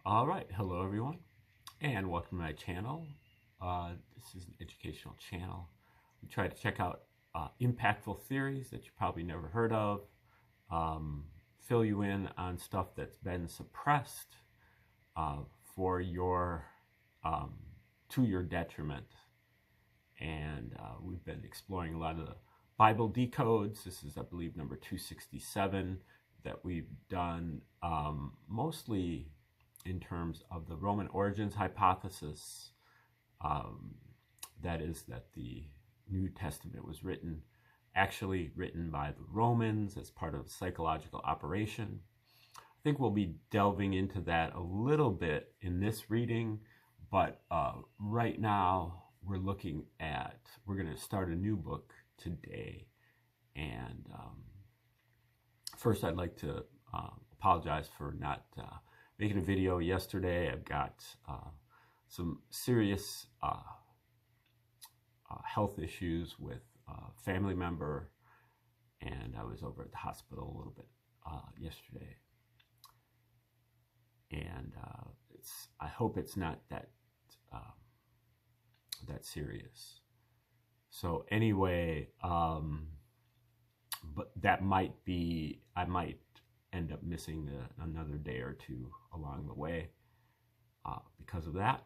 All right, hello everyone, and welcome to my channel. This is an educational channel. We try to check out impactful theories that you probably never heard of, fill you in on stuff that's been suppressed for your to your detriment. And we've been exploring a lot of the Bible decodes. This is, I believe, number 267 that we've done mostly in terms of the Roman origins hypothesis, that is, that the New Testament was actually written by the Romans as part of a psychological operation. I think we'll be delving into that a little bit in this reading, but right now we're going to start a new book today. And first I'd like to apologize for not making a video yesterday. I've got some serious health issues with a family member, and I was over at the hospital a little bit yesterday. And I hope it's not that serious. So anyway, but that might be, I might end up missing another day or two along the way because of that.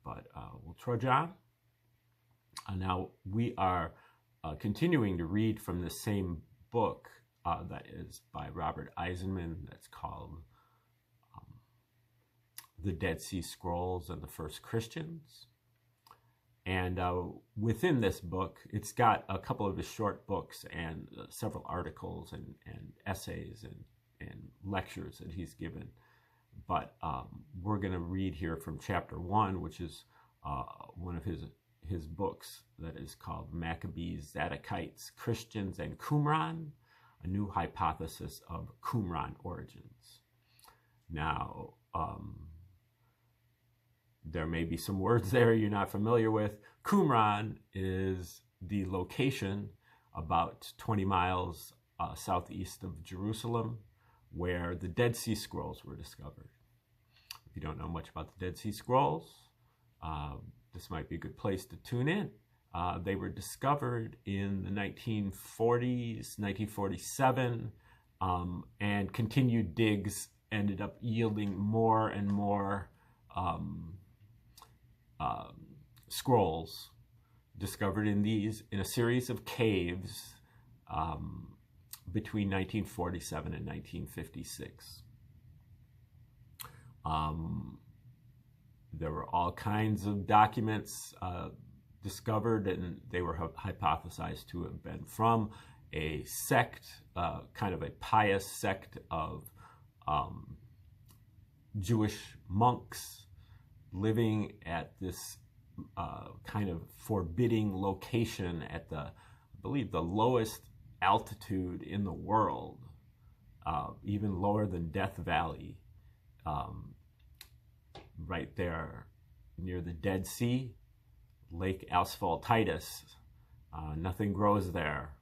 But we'll trudge on. Now we are continuing to read from the same book that is by Robert Eisenman. That's called The Dead Sea Scrolls and the First Christians. And within this book, it's got a couple of his short books and several articles and essays and lectures that he's given. But we're going to read here from chapter 1, which is one of his books that is called Maccabees, Zadokites, Christians, and Qumran, a new hypothesis of Qumran origins. Now, there may be some words there you're not familiar with. Qumran is the location about 20 miles southeast of Jerusalem where the Dead Sea Scrolls were discovered. If you don't know much about the Dead Sea Scrolls, this might be a good place to tune in. They were discovered in the 1940s, 1947, and continued digs ended up yielding more and more scrolls discovered in a series of caves between 1947 and 1956. There were all kinds of documents discovered, and they were hypothesized to have been from a sect, kind of a pious sect of Jewish monks living at this kind of forbidding location at I believe, the lowest altitude in the world, even lower than Death Valley, right there near the Dead Sea, Lake Asphaltitis. Nothing grows there,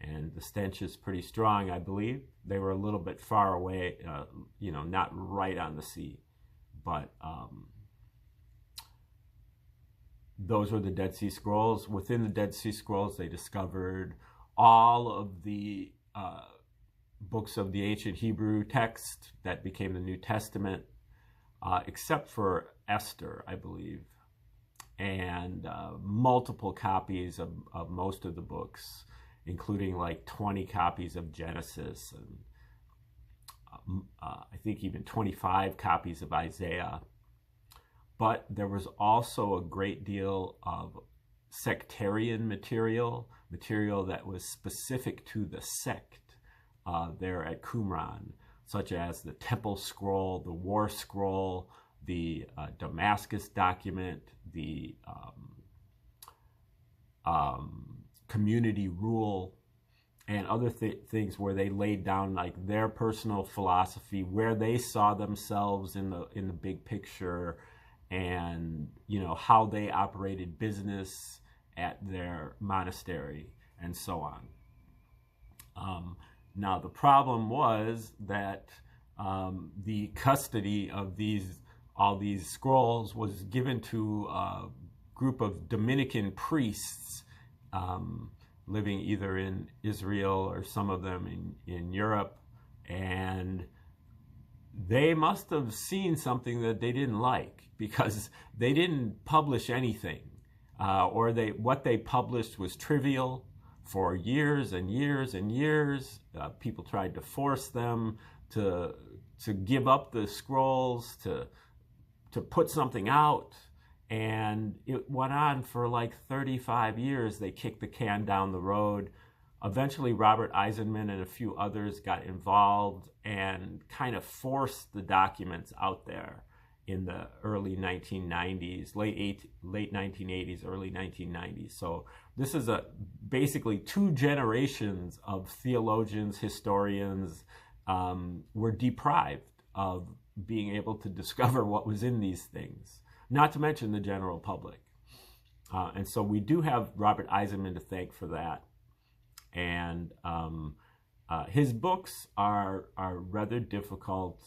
and the stench is pretty strong, I believe. They were a little bit far away, not right on the sea, but those were the Dead Sea Scrolls. Within the Dead Sea Scrolls, they discovered all of the books of the ancient Hebrew text that became the New Testament, except for Esther, I believe, and multiple copies of most of the books, including like 20 copies of Genesis, and I think even 25 copies of Isaiah. But there was also a great deal of sectarian material that was specific to the sect there at Qumran, such as the Temple Scroll, the War Scroll, the Damascus document, the community rule, and other things where they laid down like their personal philosophy, where they saw themselves in the big picture, and how they operated business at their monastery and so on. Now the problem was that the custody of all these scrolls was given to a group of Dominican priests living either in Israel or some of them in Europe, and they must have seen something that they didn't like, because they didn't publish anything, or what they published was trivial. For years and years and years, people tried to force them to give up the scrolls, to put something out, and it went on for like 35 years. They kicked the can down the road. Eventually, Robert Eisenman and a few others got involved and kind of forced the documents out there in the early 1990s, late 1980s, early 1990s. So this is basically 2 generations of theologians, historians were deprived of being able to discover what was in these things, not to mention the general public. And so we do have Robert Eisenman to thank for that. And his books are rather difficult,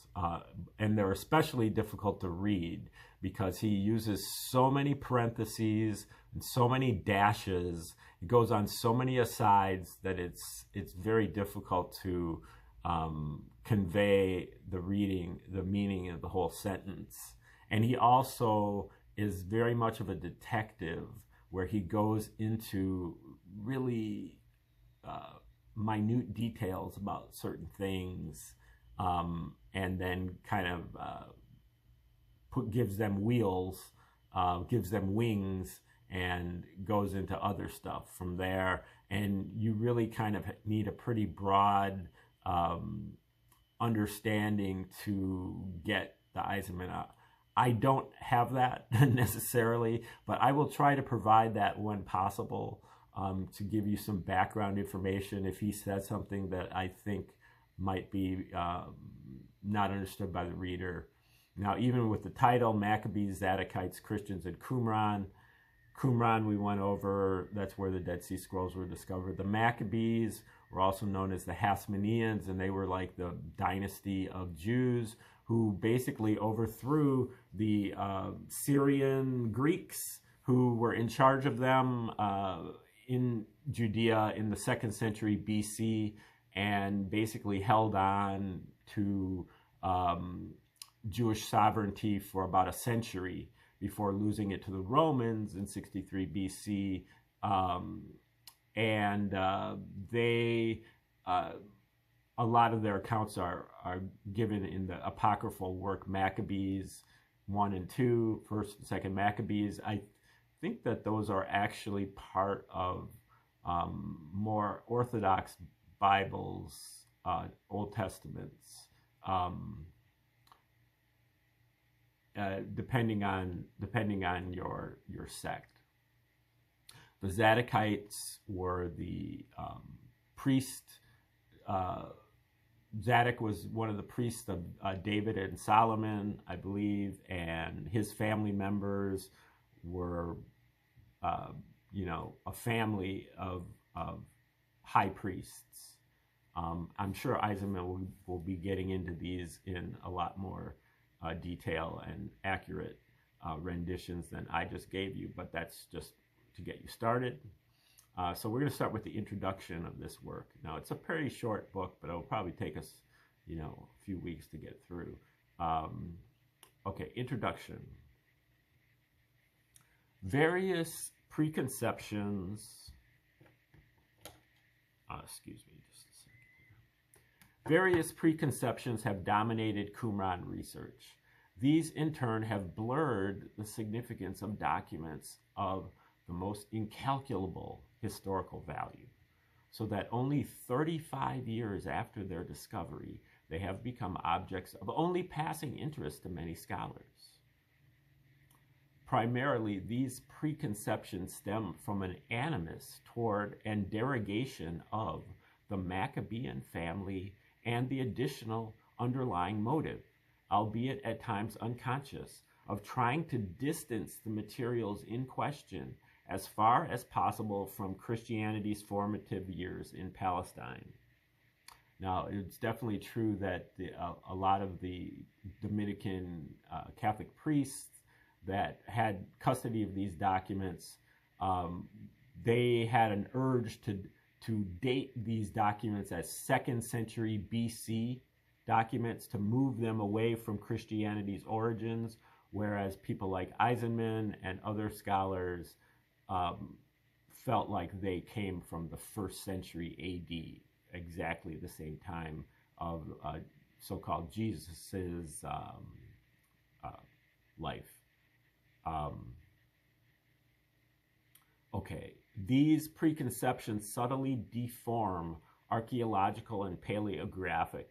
and they're especially difficult to read because he uses so many parentheses and so many dashes. It goes on so many asides that it's very difficult to convey the meaning of the whole sentence. And he also is very much of a detective, where he goes into really minute details about certain things, and then kind of gives them wheels, gives them wings, and goes into other stuff from there. And you really kind of need a pretty broad understanding to get the Eisenman out. I don't have that necessarily, but I will try to provide that when possible, to give you some background information if he says something that I think might be not understood by the reader. Now, even with the title, Maccabees, Zadokites, Christians, and Qumran. Qumran we went over, that's where the Dead Sea Scrolls were discovered. The Maccabees were also known as the Hasmoneans, and they were like the dynasty of Jews who basically overthrew the Syrian Greeks who were in charge of them in Judea in the 2nd century BC, and basically held on to Jewish sovereignty for about a century before losing it to the Romans in 63 BC. A lot of their accounts are given in the apocryphal work Maccabees 1 and 2, 1st and 2nd Maccabees. I think that those are actually part of more Orthodox Bibles, Old Testaments, depending on your sect. The Zadokites were the priest. Zadok was one of the priests of David and Solomon, I believe, and his family members were, a family of high priests. I'm sure Eisenman will be getting into these in a lot more detail and accurate renditions than I just gave you, but that's just to get you started. So we're going to start with the introduction of this work. Now, it's a pretty short book, but it'll probably take us, a few weeks to get through. Okay, introduction. Various preconceptions, excuse me just a second here. Various preconceptions have dominated Qumran research. These, in turn, have blurred the significance of documents of the most incalculable historical value, so that only 35 years after their discovery, they have become objects of only passing interest to many scholars. Primarily, these preconceptions stem from an animus toward and derogation of the Maccabean family and the additional underlying motive, albeit at times unconscious, of trying to distance the materials in question as far as possible from Christianity's formative years in Palestine. Now, it's definitely true that a lot of the Dominican Catholic priests that had custody of these documents, they had an urge to date these documents as 2nd century BC documents, to move them away from Christianity's origins, whereas people like Eisenman and other scholars felt like they came from the 1st century AD, exactly the same time of so-called Jesus's life. Okay, these preconceptions subtly deform archaeological and paleographic.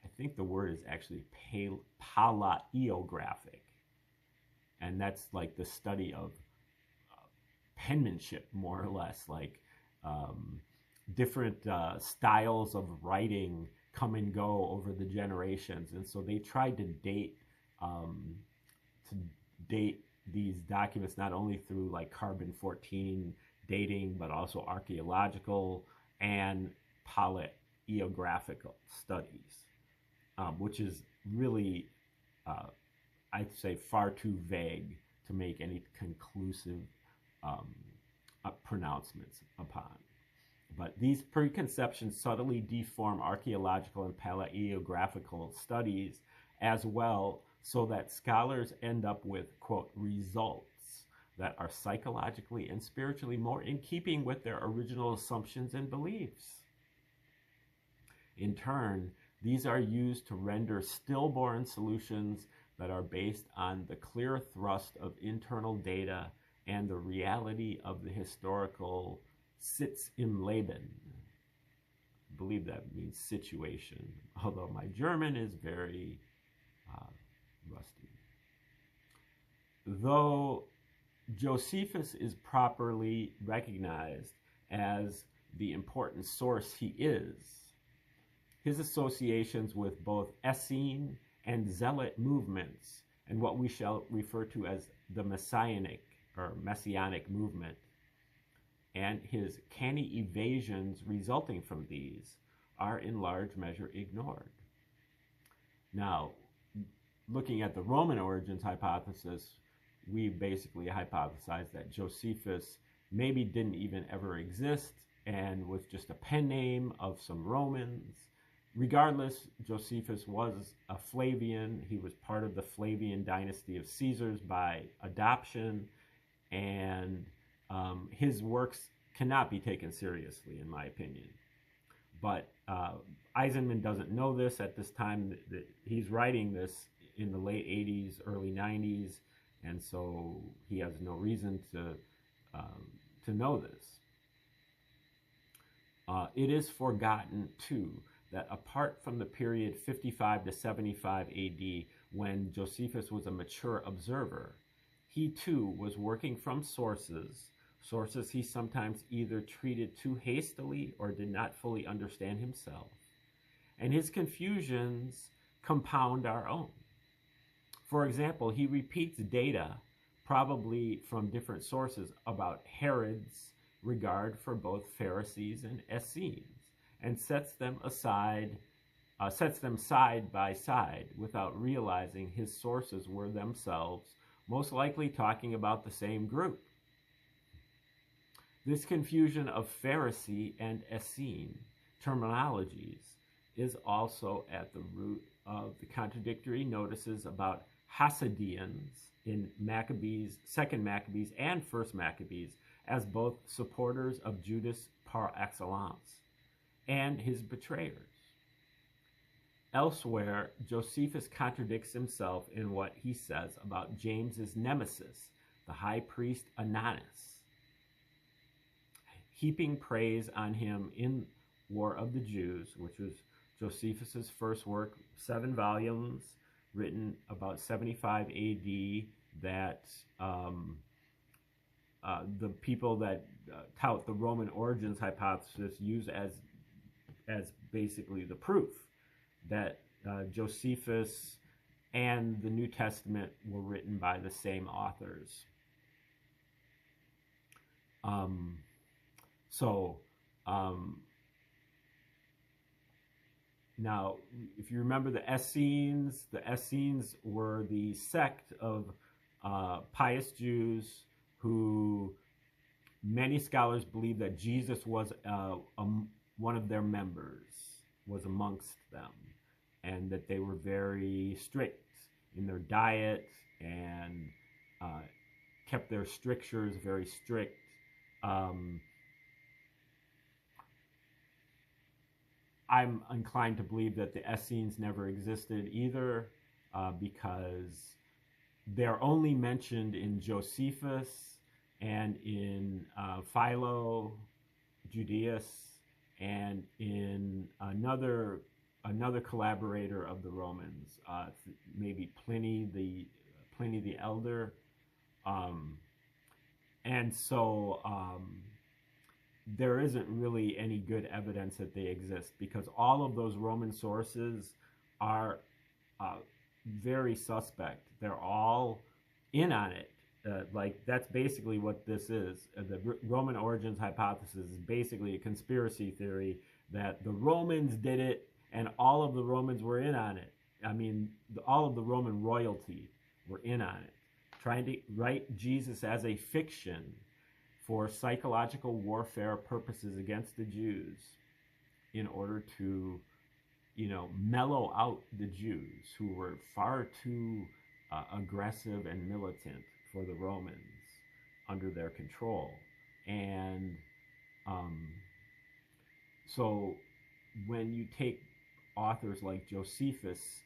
I think the word is actually palaeographic, and that's like the study of penmanship, more or less, like different styles of writing come and go over the generations, and so they tried to date these documents not only through like carbon-14 dating, but also archaeological and paleographical studies, which is really, I'd say, far too vague to make any conclusive pronouncements upon. But these preconceptions subtly deform archaeological and paleographical studies as well, so that scholars end up with, quote, results that are psychologically and spiritually more in keeping with their original assumptions and beliefs. In turn, these are used to render stillborn solutions that are based on the clear thrust of internal data and the reality of the historical Sitz im Leben. I believe that means situation, although my German is very rusty. Though Josephus is properly recognized as the important source he is, his associations with both Essene and Zealot movements, and what we shall refer to as the Messianic or Messianic movement, and his canny evasions resulting from these, are in large measure ignored. Now, looking at the Roman origins hypothesis, we basically hypothesized that Josephus maybe didn't even ever exist and was just a pen name of some Romans. Regardless, Josephus was a Flavian. He was part of the Flavian dynasty of Caesars by adoption, and his works cannot be taken seriously, in my opinion. But Eisenman doesn't know this at this time. That he's writing this in the late 80s, early 90s, and so he has no reason to know this. It is forgotten, too, that apart from the period 55 to 75 AD, when Josephus was a mature observer, he too was working from sources he sometimes either treated too hastily or did not fully understand himself. And his confusions compound our own. For example, he repeats data, probably from different sources, about Herod's regard for both Pharisees and Essenes, and sets them side by side without realizing his sources were themselves most likely talking about the same group. This confusion of Pharisee and Essene terminologies is also at the root of the contradictory notices about Hasidians in Maccabees, 2nd Maccabees, and 1st Maccabees as both supporters of Judas par excellence and his betrayers. Elsewhere, Josephus contradicts himself in what he says about James's nemesis, the high priest Ananus, heaping praise on him in War of the Jews, which was Josephus's first work, 7 volumes, written about 75 AD, that the people that tout the Roman origins hypothesis use as basically the proof that Josephus and the New Testament were written by the same authors. Now, if you remember the Essenes were the sect of pious Jews who many scholars believe that Jesus was one of their members, was amongst them, and that they were very strict in their diet and kept their strictures very strict. I'm inclined to believe that the Essenes never existed either, because they're only mentioned in Josephus and in Philo, Judaeus, and in another collaborator of the Romans, maybe Pliny the Elder, and so there isn't really any good evidence that they exist, because all of those Roman sources are very suspect. They're all in on it. Like, that's basically what this is. The Roman origins hypothesis is basically a conspiracy theory that the Romans did it and all of the Romans were in on it. I mean, all of the Roman royalty were in on it, trying to write Jesus as a fiction for psychological warfare purposes against the Jews in order to, mellow out the Jews who were far too aggressive and militant for the Romans under their control. And so when you take authors like Josephus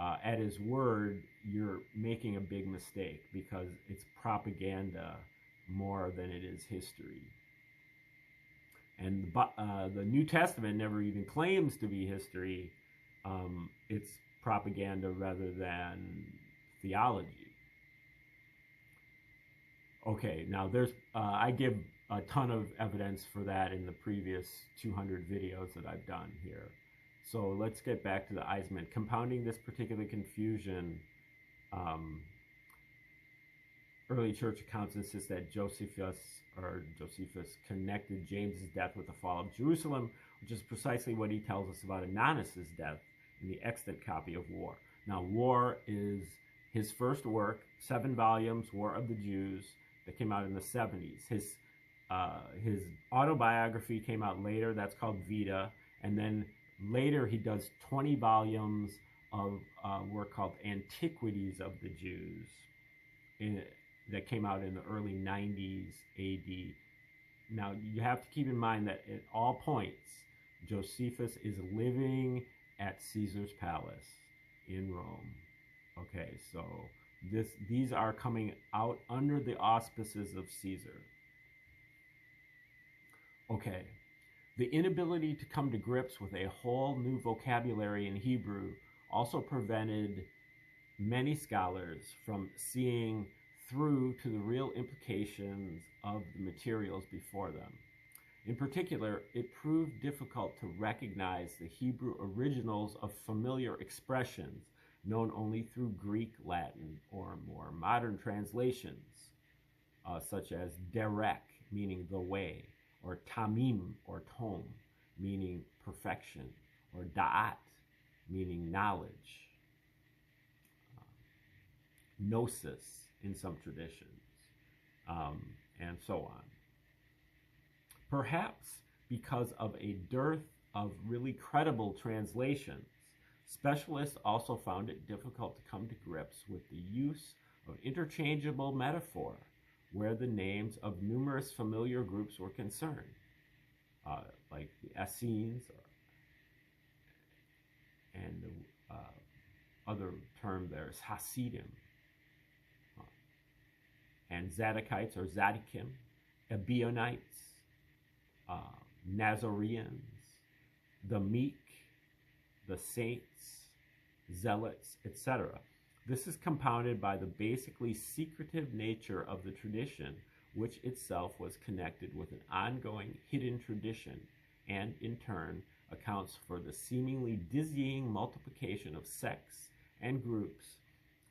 at his word, you're making a big mistake, because it's propaganda more than it is history. And the New Testament never even claims to be history. It's propaganda rather than theology. Okay, now I give a ton of evidence for that in the previous 200 videos that I've done here. So let's get back to the Eisman. Compounding this particular confusion, early church accounts insist that Josephus connected James's death with the fall of Jerusalem, which is precisely what he tells us about Ananus' death in the extant copy of War. Now, War is his first work, 7 volumes, War of the Jews, that came out in the 70s. His autobiography came out later, that's called Vita, and then later he does 20 volumes of work called Antiquities of the Jews that came out in the early 90s AD. Now, you have to keep in mind that at all points, Josephus is living at Caesar's palace in Rome. Okay, so these are coming out under the auspices of Caesar. Okay, the inability to come to grips with a whole new vocabulary in Hebrew also prevented many scholars from seeing through to the real implications of the materials before them. In particular, it proved difficult to recognize the Hebrew originals of familiar expressions known only through Greek, Latin, or more modern translations, such as derek, meaning the way, or tamim, or tom, meaning perfection, or da'at, meaning knowledge, gnosis in some traditions, and so on. Perhaps because of a dearth of really credible translations, specialists also found it difficult to come to grips with the use of interchangeable metaphor where the names of numerous familiar groups were concerned, like the Essenes, and the other term there is Hasidim, and Zadokites or Zadikim, Ebionites, Nazareans, the meek, the saints, zealots, etc. This is compounded by the basically secretive nature of the tradition, which itself was connected with an ongoing hidden tradition, and in turn accounts for the seemingly dizzying multiplication of sects and groups,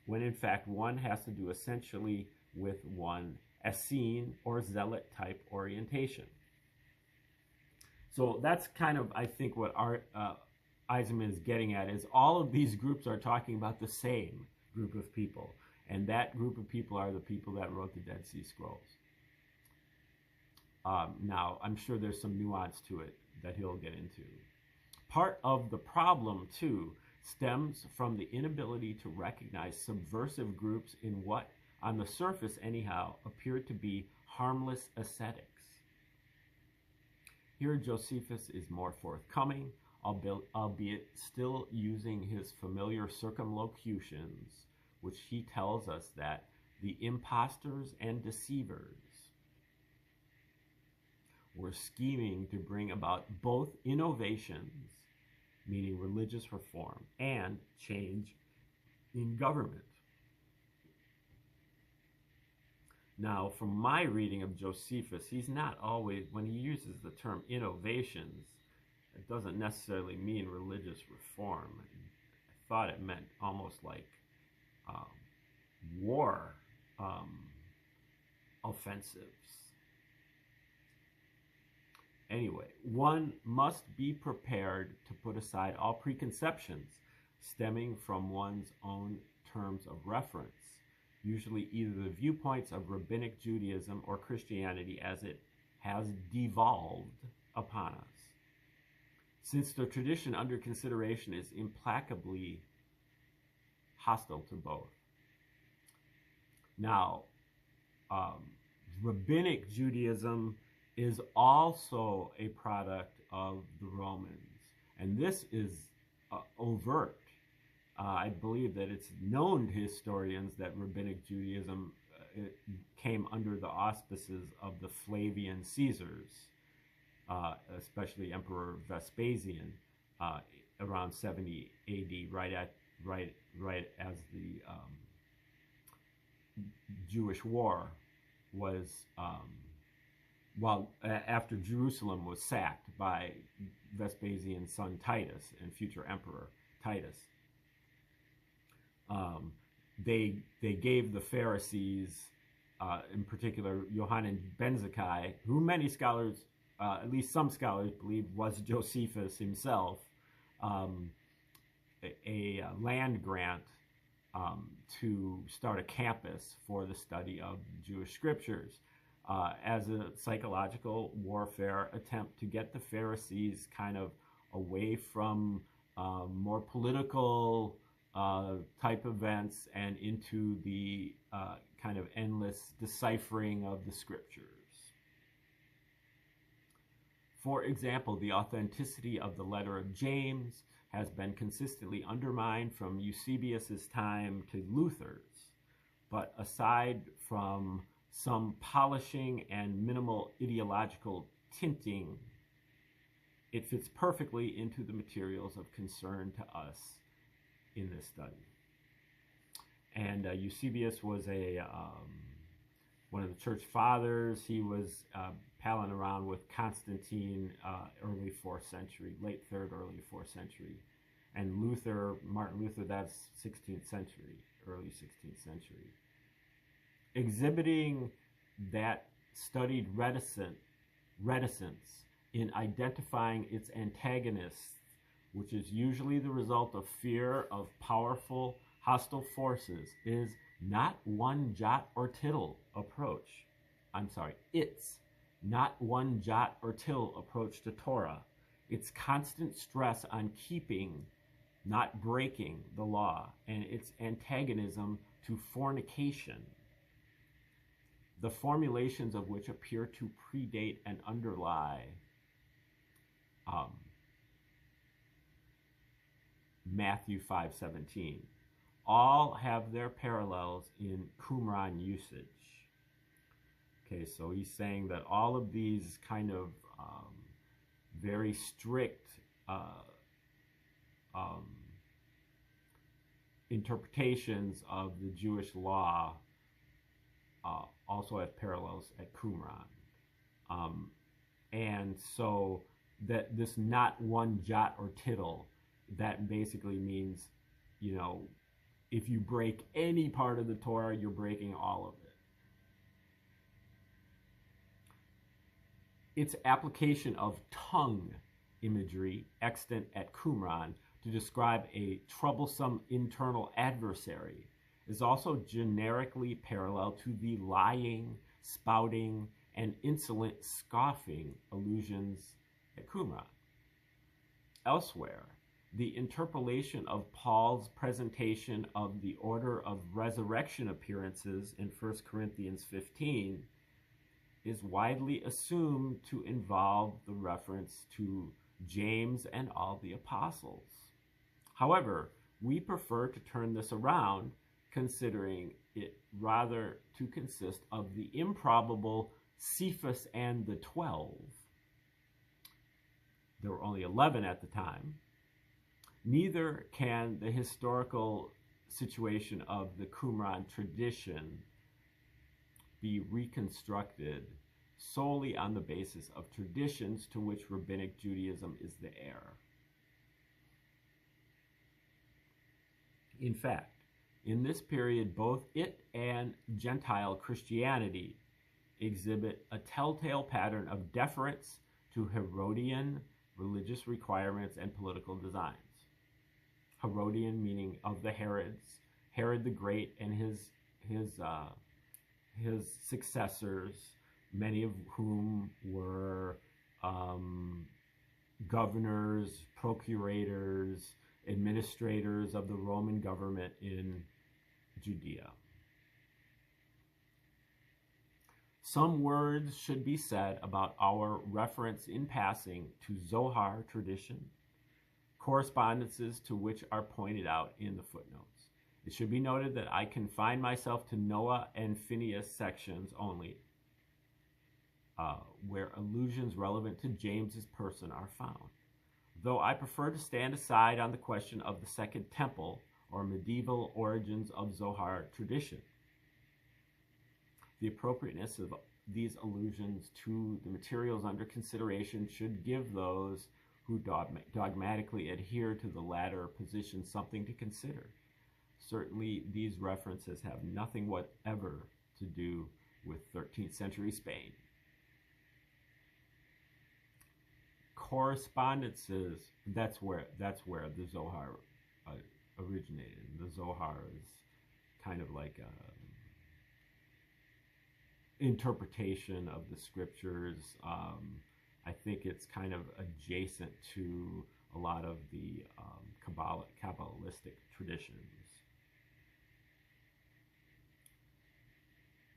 when in fact one has to do essentially with one Essene or zealot type orientation. So that's kind of, I think, what Eisenman is getting at is all of these groups are talking about the same group of people. And that group of people are the people that wrote the Dead Sea Scrolls. Now, I'm sure there's some nuance to it that he'll get into. Part of the problem, too, stems from the inability to recognize subversive groups in what, on the surface anyhow, appear to be harmless ascetics. Here, Josephus is more forthcoming, albeit still using his familiar circumlocutions, which he tells us that the impostors and deceivers were scheming to bring about both innovations, meaning religious reform, and change in government. Now, from my reading of Josephus, he's not always, when he uses the term innovations, it doesn't necessarily mean religious reform. I thought it meant almost like war offensives. Anyway, one must be prepared to put aside all preconceptions stemming from one's own terms of reference, usually either the viewpoints of Rabbinic Judaism or Christianity as it has devolved upon us, since the tradition under consideration is implacably hostile to both. Now, Rabbinic Judaism is also a product of the Romans, and this is overt. I believe that it's known to historians that Rabbinic Judaism came under the auspices of the Flavian Caesars, especially Emperor Vespasian, around 70 A.D., right as the Jewish War was, after Jerusalem was sacked by Vespasian's son Titus and future Emperor Titus. They gave the Pharisees, in particular Yohanan ben Zakkai, who many scholars, at least some scholars, believe was Josephus himself, a land grant to start a campus for the study of Jewish scriptures as a psychological warfare attempt to get the Pharisees kind of away from more political type events and into the kind of endless deciphering of the scriptures. For example, the authenticity of the letter of James has been consistently undermined from Eusebius's time to Luther's, but aside from some polishing and minimal ideological tinting, it fits perfectly into the materials of concern to us in this study. And Eusebius was one of the church fathers. He was palling around with Constantine, early 4th century, late 3rd, early 4th century. And Luther, Martin Luther, that's 16th century, early 16th century. Exhibiting that studied reticence in identifying its antagonists, which is usually the result of fear of powerful, hostile forces, is not one jot or tittle approach. It's not one jot or tittle approach to Torah. Its constant stress on keeping, not breaking the law, and its antagonism to fornication, the formulations of which appear to predate and underlie Matthew 5:17. All have their parallels in Qumran usage. Okay, so he's saying that all of these kind of very strict interpretations of the Jewish law also have parallels at Qumran. And so that this not one jot or tittle, that basically means, if you break any part of the Torah, you're breaking all of it. Its application of tongue imagery extant at Qumran to describe a troublesome internal adversary is also generically parallel to the lying, spouting, and insolent scoffing allusions at Qumran. Elsewhere, the interpolation of Paul's presentation of the order of resurrection appearances in 1 Corinthians 15 is widely assumed to involve the reference to James and all the apostles. However, we prefer to turn this around, considering it rather to consist of the improbable Cephas and the 12. There were only 11 at the time. Neither can the historical situation of the Qumran tradition be reconstructed solely on the basis of traditions to which Rabbinic Judaism is the heir. In fact, in this period, both it and Gentile Christianity exhibit a telltale pattern of deference to Herodian religious requirements and political designs. Herodian meaning of the Herods, Herod the Great and his successors, many of whom were governors, procurators, administrators of the Roman government in Judea. Some words should be said about our reference in passing to Zohar tradition, correspondences to which are pointed out in the footnotes. It should be noted that I confine myself to Noah and Phineas sections only, where allusions relevant to James's person are found, though I prefer to stand aside on the question of the Second Temple or medieval origins of Zohar tradition. The appropriateness of these allusions to the materials under consideration should give those who dogmatically adhere to the latter position something to consider. Certainly, these references have nothing whatever to do with 13th century Spain. Correspondences, that's where the Zohar originated. The Zohar is kind of like a interpretation of the scriptures. I think it's kind of adjacent to a lot of the Kabbalistic traditions.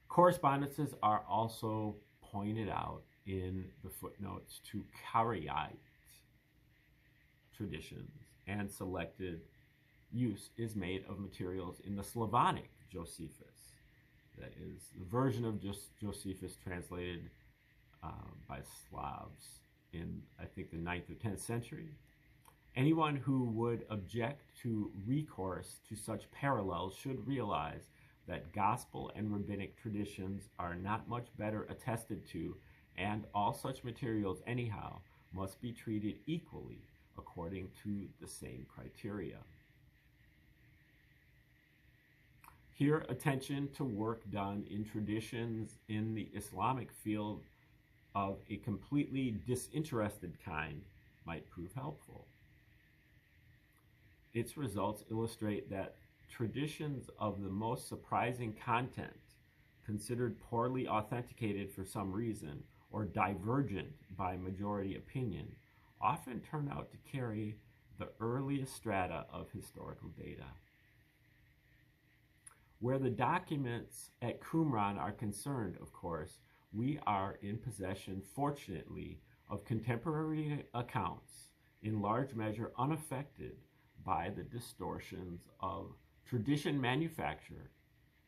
Correspondences are also pointed out in the footnotes to Karaite traditions, and selected use is made of materials in the Slavonic Josephus. That is the version of Josephus translated by Slavs in, I think, the 9th or 10th century. Anyone who would object to recourse to such parallels should realize that gospel and rabbinic traditions are not much better attested to, and all such materials anyhow must be treated equally according to the same criteria. Here, attention to work done in traditions in the Islamic field of a completely disinterested kind might prove helpful. Its results illustrate that traditions of the most surprising content, considered poorly authenticated for some reason, or divergent by majority opinion, often turn out to carry the earliest strata of historical data. Where the documents at Qumran are concerned, of course, we are in possession, fortunately, of contemporary accounts, in large measure unaffected by the distortions of tradition manufacture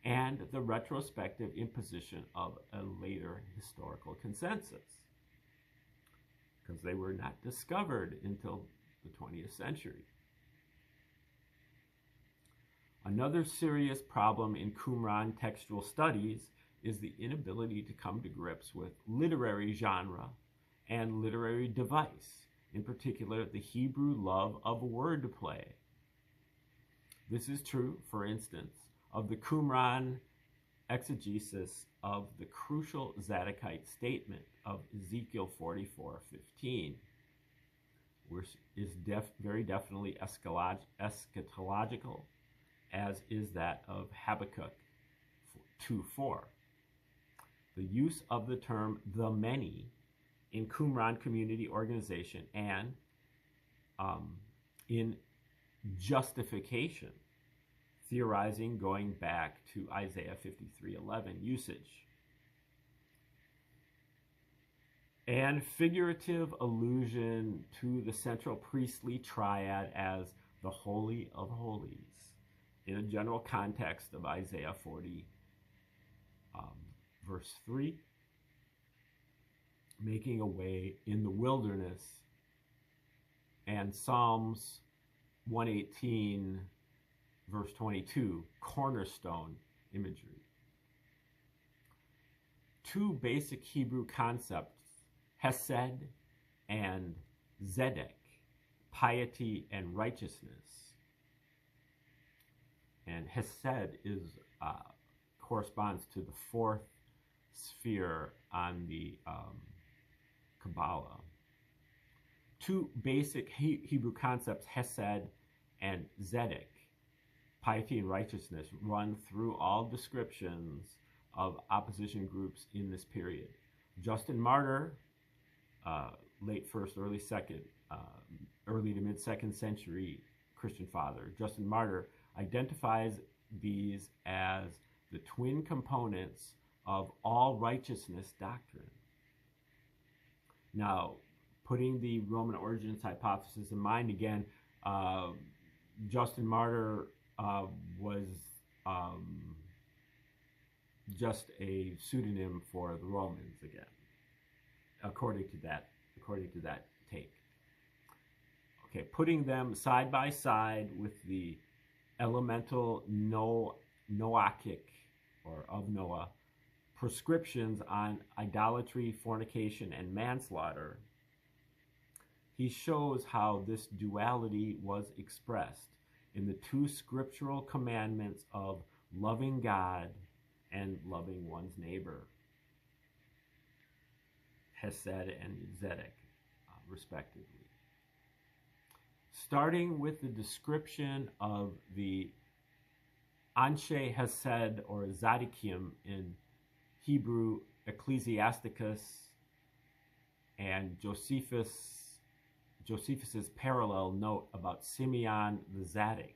and the retrospective imposition of a later historical consensus, because they were not discovered until the 20th century. Another serious problem in Qumran textual studies is the inability to come to grips with literary genre and literary device, in particular the Hebrew love of wordplay. This is true, for instance, of the Qumran exegesis of the crucial Zadokite statement of Ezekiel 44:15. is very definitely eschatological, as is that of Habakkuk 2:4. The use of the term "the many" in Qumran community organization and in justification, theorizing going back to Isaiah 53:11 usage, and figurative allusion to the central priestly triad as the Holy of Holies in a general context of Isaiah 40, verse 3, making a way in the wilderness, and Psalms 118, verse 22, cornerstone imagery. Two basic Hebrew concepts, Hesed and Zedek, piety and righteousness. And Hesed corresponds to the fourth sphere on the Kabbalah. Two basic Hebrew concepts, Hesed and Zedek, piety and righteousness, run through all descriptions of opposition groups in this period. Justin Martyr, late first, early to mid second century Christian father, Justin Martyr identifies these as the twin components of all righteousness doctrine. Now, putting the Roman origins hypothesis in mind again, Justin Martyr was just a pseudonym for the Romans again, according to that take. Okay, putting them side by side with the elemental Noachic, or of Noah, prescriptions on idolatry, fornication, and manslaughter, he shows how this duality was expressed in the two scriptural commandments of loving God and loving one's neighbor, Hesed and Zedek, respectively. Starting with the description of the Anshe Hesed, or Zadokim in Hebrew, Ecclesiasticus, and Josephus's parallel note about Simeon the Zadok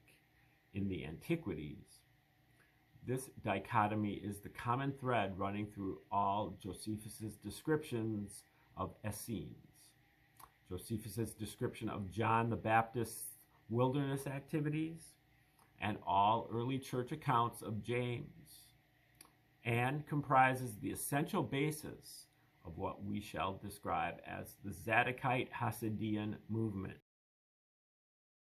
in the Antiquities. This dichotomy is the common thread running through all Josephus's descriptions of Essenes. Josephus's description of John the Baptist's wilderness activities, and all early church accounts of James, and comprises the essential basis of what we shall describe as the Zadokite Hasidian movement.